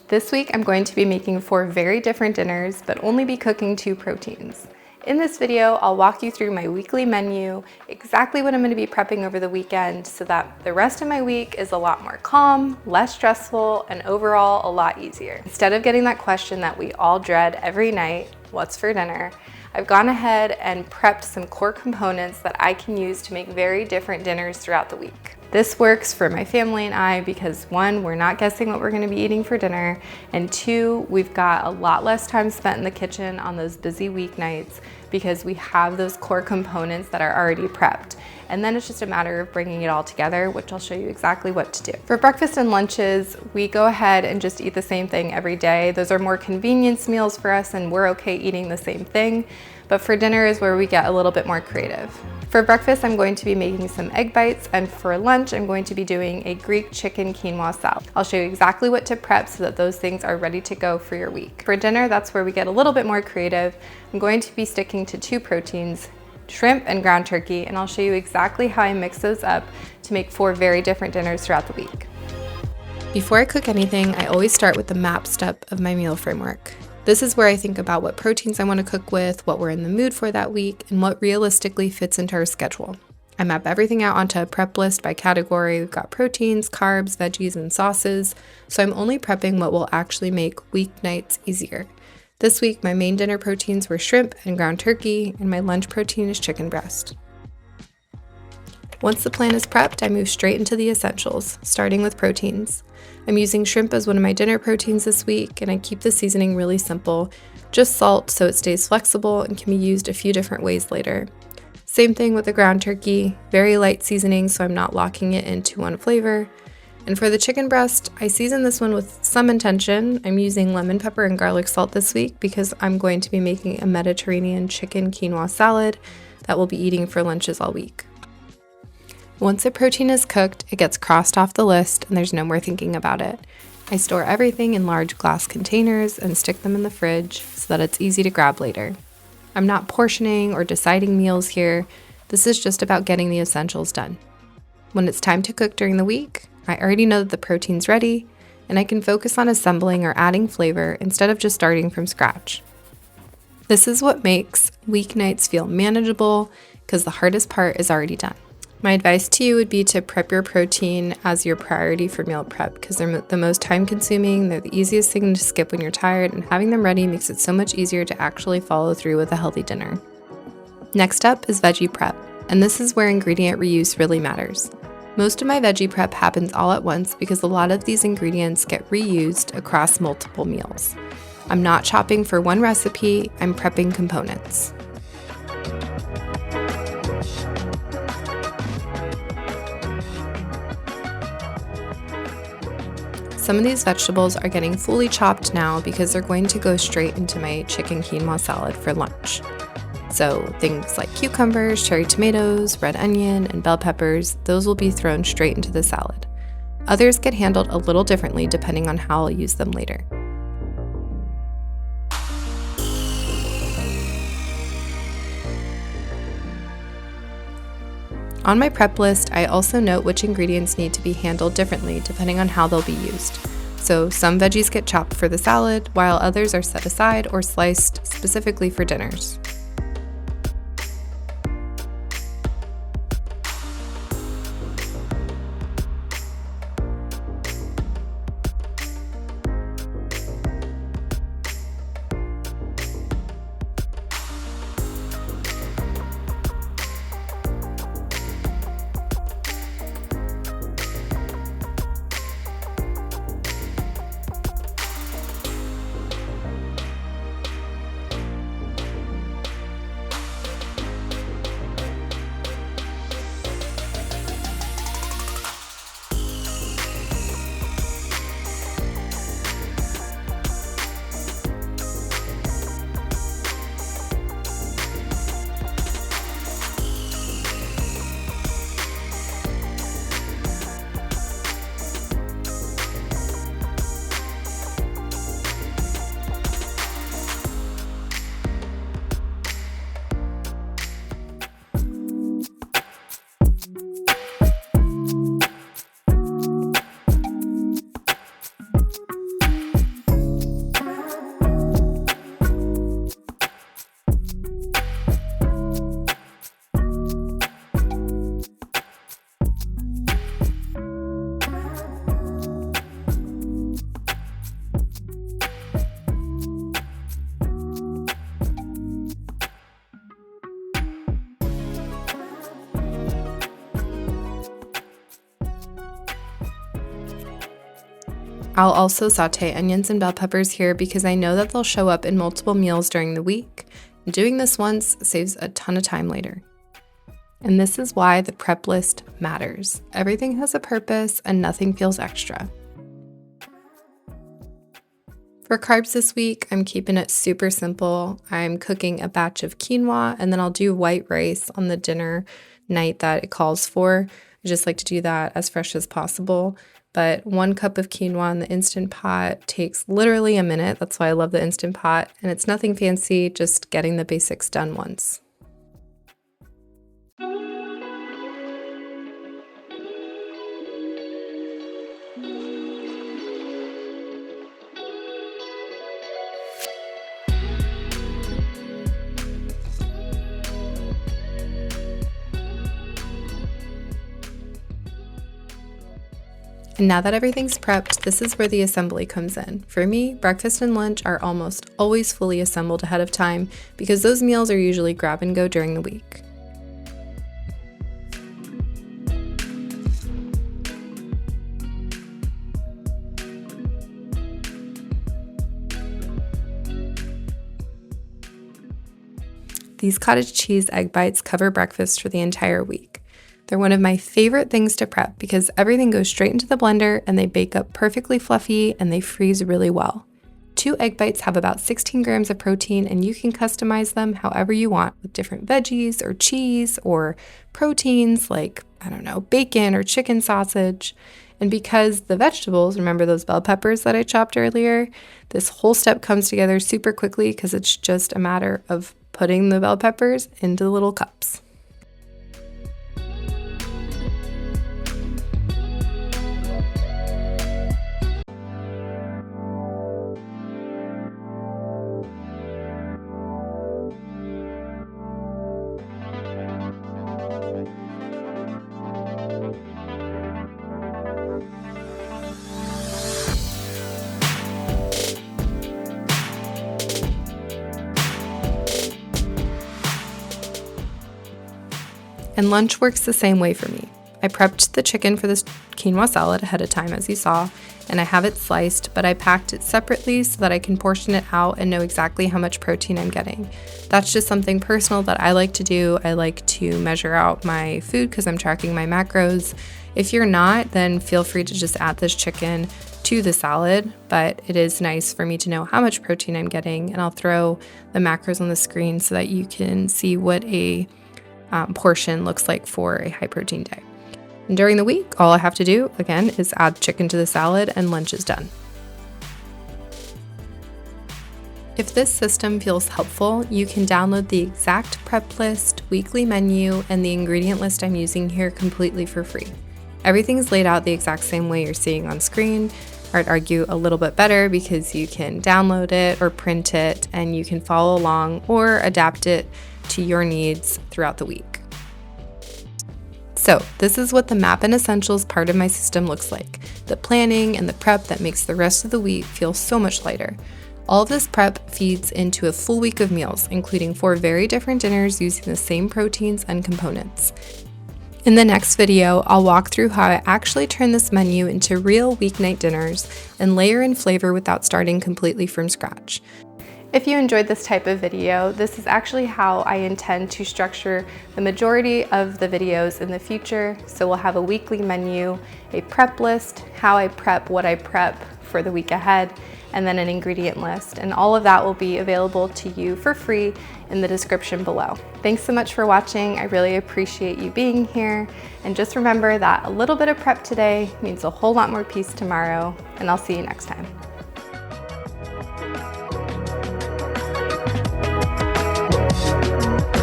This week I'm going to be making 4 very different dinners, but only be cooking 2 proteins. In this video, I'll walk you through my weekly menu, exactly what I'm going to be prepping over the weekend so that the rest of my week is a lot more calm, less stressful, and overall a lot easier. Instead of getting that question that we all dread every night, what's for dinner? I've gone ahead and prepped some core components that I can use to make very different dinners throughout the week. This works for my family and I because 1, we're not guessing what we're going to be eating for dinner, and 2, we've got a lot less time spent in the kitchen on those busy weeknights because we have those core components that are already prepped. And then it's just a matter of bringing it all together, which I'll show you exactly what to do. For breakfast and lunches, we go ahead and just eat the same thing every day. Those are more convenience meals for us and we're okay eating the same thing. But for dinner is where we get a little bit more creative. For breakfast, I'm going to be making some egg bites, and for lunch, I'm going to be doing a Greek chicken quinoa salad. I'll show you exactly what to prep so that those things are ready to go for your week. For dinner, that's where we get a little bit more creative. I'm going to be sticking to 2 proteins, shrimp and ground turkey, and I'll show you exactly how I mix those up to make 4 very different dinners throughout the week. Before I cook anything, I always start with the map step of my meal framework. This is where I think about what proteins I want to cook with, what we're in the mood for that week, and what realistically fits into our schedule. I map everything out onto a prep list by category. We've got proteins, carbs, veggies, and sauces, so I'm only prepping what will actually make weeknights easier. This week, my main dinner proteins were shrimp and ground turkey, and my lunch protein is chicken breast. Once the plan is prepped, I move straight into the essentials, starting with proteins. I'm using shrimp as one of my dinner proteins this week, and I keep the seasoning really simple, just salt so it stays flexible and can be used a few different ways later. Same thing with the ground turkey, very light seasoning so I'm not locking it into one flavor. And for the chicken breast, I season this one with some intention. I'm using lemon pepper and garlic salt this week because I'm going to be making a Mediterranean chicken quinoa salad that we'll be eating for lunches all week. Once a protein is cooked, it gets crossed off the list and there's no more thinking about it. I store everything in large glass containers and stick them in the fridge so that it's easy to grab later. I'm not portioning or deciding meals here. This is just about getting the essentials done. When it's time to cook during the week, I already know that the protein's ready and I can focus on assembling or adding flavor instead of just starting from scratch. This is what makes weeknights feel manageable because the hardest part is already done. My advice to you would be to prep your protein as your priority for meal prep because they're the most time consuming, they're the easiest thing to skip when you're tired, and having them ready makes it so much easier to actually follow through with a healthy dinner. Next up is veggie prep, and this is where ingredient reuse really matters. Most of my veggie prep happens all at once because a lot of these ingredients get reused across multiple meals. I'm not chopping for one recipe, I'm prepping components. Some of these vegetables are getting fully chopped now because they're going to go straight into my chicken quinoa salad for lunch. So things like cucumbers, cherry tomatoes, red onion, and bell peppers, those will be thrown straight into the salad. Others get handled a little differently depending on how I'll use them later. On my prep list, I also note which ingredients need to be handled differently depending on how they'll be used. So some veggies get chopped for the salad, while others are set aside or sliced specifically for dinners. I'll also saute onions and bell peppers here because I know that they'll show up in multiple meals during the week. Doing this once saves a ton of time later. And this is why the prep list matters. Everything has a purpose and nothing feels extra. For carbs this week, I'm keeping it super simple. I'm cooking a batch of quinoa and then I'll do white rice on the dinner night that it calls for. I just like to do that as fresh as possible. But 1 cup of quinoa in the Instant Pot takes literally a minute. That's why I love the Instant Pot. And it's nothing fancy, just getting the basics done once. And now that everything's prepped, this is where the assembly comes in. For me, breakfast and lunch are almost always fully assembled ahead of time because those meals are usually grab and go during the week. These cottage cheese egg bites cover breakfast for the entire week. They're one of my favorite things to prep because everything goes straight into the blender and they bake up perfectly fluffy and they freeze really well. 2 egg bites have about 16 grams of protein and you can customize them however you want with different veggies or cheese or proteins like, bacon or chicken sausage. And because the vegetables, remember those bell peppers that I chopped earlier, this whole step comes together super quickly because it's just a matter of putting the bell peppers into the little cups. And lunch works the same way for me. I prepped the chicken for this quinoa salad ahead of time, as you saw, and I have it sliced, but I packed it separately so that I can portion it out and know exactly how much protein I'm getting. That's just something personal that I like to do. I like to measure out my food because I'm tracking my macros. If you're not, then feel free to just add this chicken to the salad, but it is nice for me to know how much protein I'm getting, and I'll throw the macros on the screen so that you can see what a portion looks like for a high protein day. And during the week, all I have to do, again, is add chicken to the salad and lunch is done. If this system feels helpful, you can download the exact prep list, weekly menu, and the ingredient list I'm using here completely for free. Everything's laid out the exact same way you're seeing on screen, or I'd argue a little bit better because you can download it or print it and you can follow along or adapt it to your needs throughout the week. So this is what the map and essentials part of my system looks like. The planning and the prep that makes the rest of the week feel so much lighter. All of this prep feeds into a full week of meals, including 4 very different dinners using the same proteins and components. In the next video, I'll walk through how I actually turn this menu into real weeknight dinners and layer in flavor without starting completely from scratch. If you enjoyed this type of video, this is actually how I intend to structure the majority of the videos in the future. So we'll have a weekly menu, a prep list, how I prep, what I prep for the week ahead, and then an ingredient list. And all of that will be available to you for free in the description below. Thanks so much for watching. I really appreciate you being here. And just remember that a little bit of prep today means a whole lot more peace tomorrow, and I'll see you next time.